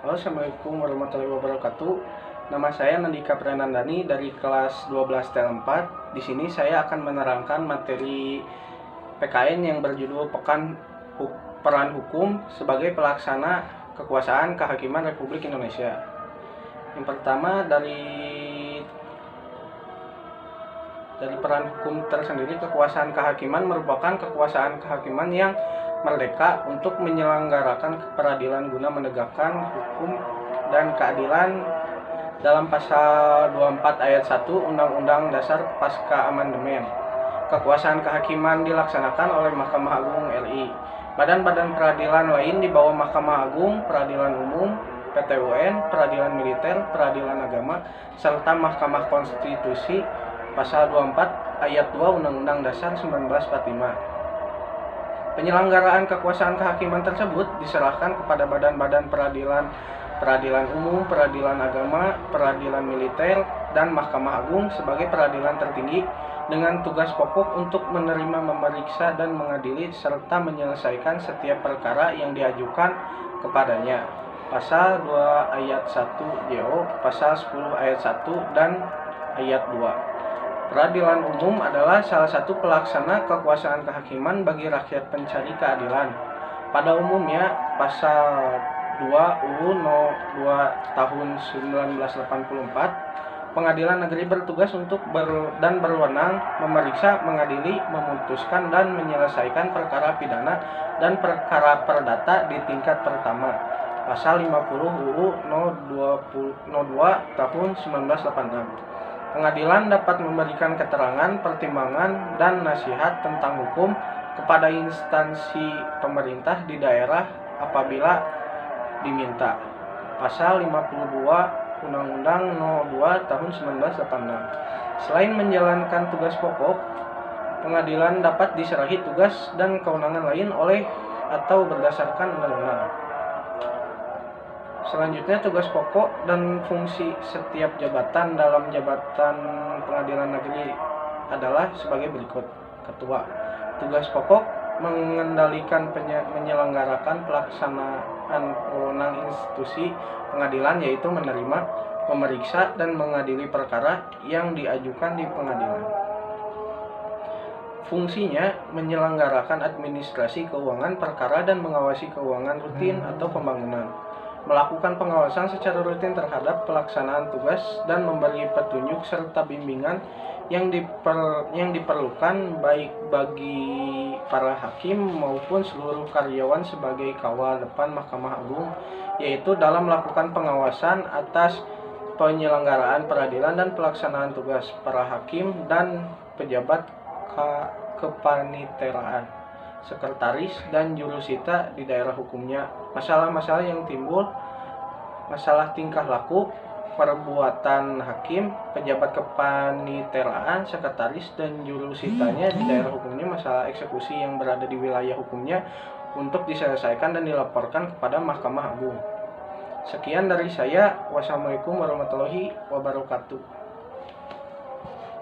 Halo, Assalamualaikum warahmatullahi wabarakatuh. Nama saya Nandika Prenandani dari kelas 12 TL4. Di sini saya akan menerangkan materi PKN yang berjudul Peran Hukum sebagai Pelaksana Kekuasaan Kehakiman Republik Indonesia. Yang pertama dari peran hukum tersendiri, kekuasaan kehakiman merupakan kekuasaan kehakiman yang merdeka untuk menyelenggarakan peradilan guna menegakkan hukum dan keadilan dalam pasal 24 ayat 1 Undang-Undang Dasar Pasca Amandemen. Kekuasaan kehakiman dilaksanakan oleh Mahkamah Agung RI. Badan-badan peradilan lain di bawah Mahkamah Agung, Peradilan Umum, PT-UN, Peradilan Militer, Peradilan Agama, serta Mahkamah Konstitusi pasal 24 ayat 2 Undang-Undang Dasar 1945. Penyelenggaraan kekuasaan kehakiman tersebut diserahkan kepada badan-badan peradilan umum, peradilan agama, peradilan militer, dan Mahkamah Agung sebagai peradilan tertinggi dengan tugas pokok untuk menerima, memeriksa, dan mengadili serta menyelesaikan setiap perkara yang diajukan kepadanya. Pasal 2 ayat 1 JO, pasal 10 ayat 1 dan ayat 2. Peradilan umum adalah salah satu pelaksana kekuasaan kehakiman bagi rakyat pencari keadilan. Pada umumnya, pasal 2 UU No. 2 tahun 1984, pengadilan negeri bertugas untuk berwenang memeriksa, mengadili, memutuskan, dan menyelesaikan perkara pidana dan perkara perdata di tingkat pertama. Pasal 50 UU No. 2 tahun 1986. Pengadilan dapat memberikan keterangan, pertimbangan, dan nasihat tentang hukum kepada instansi pemerintah di daerah apabila diminta. Pasal 52 Undang-Undang No. 2 tahun 1986. Selain menjalankan tugas pokok, pengadilan dapat diserahi tugas dan kewenangan lain oleh atau berdasarkan undang-undang. Selanjutnya, tugas pokok dan fungsi setiap jabatan dalam jabatan pengadilan negeri adalah sebagai berikut. Ketua. Tugas pokok mengendalikan menyelenggarakan pelaksanaan wewenang institusi pengadilan, yaitu menerima, memeriksa, dan mengadili perkara yang diajukan di pengadilan. Fungsinya menyelenggarakan administrasi keuangan perkara dan mengawasi keuangan rutin atau pembangunan, melakukan pengawasan secara rutin terhadap pelaksanaan tugas dan memberi petunjuk serta bimbingan yang diperlukan baik bagi para hakim maupun seluruh karyawan sebagai kawal depan Mahkamah Agung, yaitu dalam melakukan pengawasan atas penyelenggaraan peradilan dan pelaksanaan tugas para hakim dan pejabat kepaniteraan, sekretaris, dan jurusita di daerah hukumnya. Masalah-masalah yang timbul, masalah tingkah laku, perbuatan hakim, pejabat kepaniteraan, sekretaris, dan jurusitanya di daerah hukumnya, masalah eksekusi yang berada di wilayah hukumnya untuk diselesaikan dan dilaporkan kepada Mahkamah Agung. Sekian dari saya. Wassalamualaikum warahmatullahi wabarakatuh.